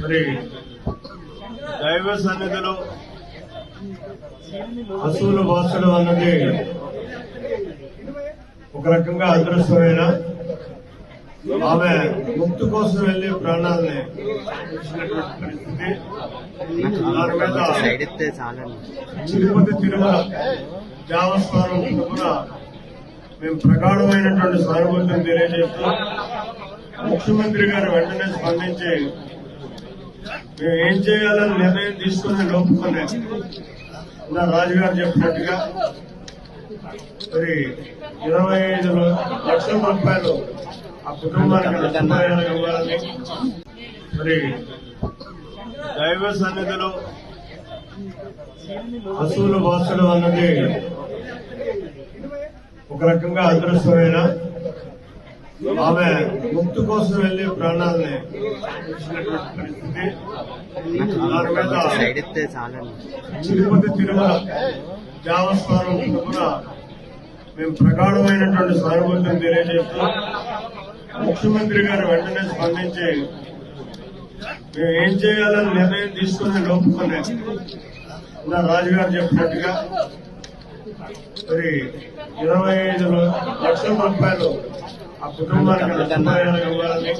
మరి దైవ సన్నిధిలో పశువులు వాసడం అన్నది ఒక రకంగా అదృష్టమైన ఆమె ముక్తి కోసం వెళ్లి ప్రాణాలని ఇచ్చినటువంటి పరిస్థితి. దాని మీద తిరుపతి తిరుమల దేవస్థానం కూడా మేము ప్రగాఢమైనటువంటి సానుభూతిని తెలియజేస్తూ ముఖ్యమంత్రి గారు వెంటనే స్పందించి మేము ఏం చేయాలని నిర్ణయం తీసుకుని లోపుకునే నా రాజుగారు చెప్పినట్టుగా మరి 25 లక్షల రూపాయలు ఆ కుటుంబానికి నష్టపరిహారం ఇవ్వాలని, మరి దైవ సన్నిధిలో పశువులు వాసడం అన్నది ఒక రకంగా అదృష్టమైన ఆమె ముక్తి కోసం వెళ్లి ప్రాణాలని ఇచ్చినటువంటి పరిస్థితి. దాని మీద తిరుపతి తిరుమల దేవస్థానం కూడా మేము ప్రగాఢమైనటువంటి సానుభూతిని తెలియజేస్తూ ముఖ్యమంత్రి గారు వెంటనే స్పందించి మేము ఏం చేయాలని నిర్ణయం తీసుకుని లోపుకునే నా రాజుగారు చెప్పినట్టుగా మరి 25 లక్షల రూపాయలు ఆ కుటుంబానికి నష్టపరిహారం ఇవ్వాలని,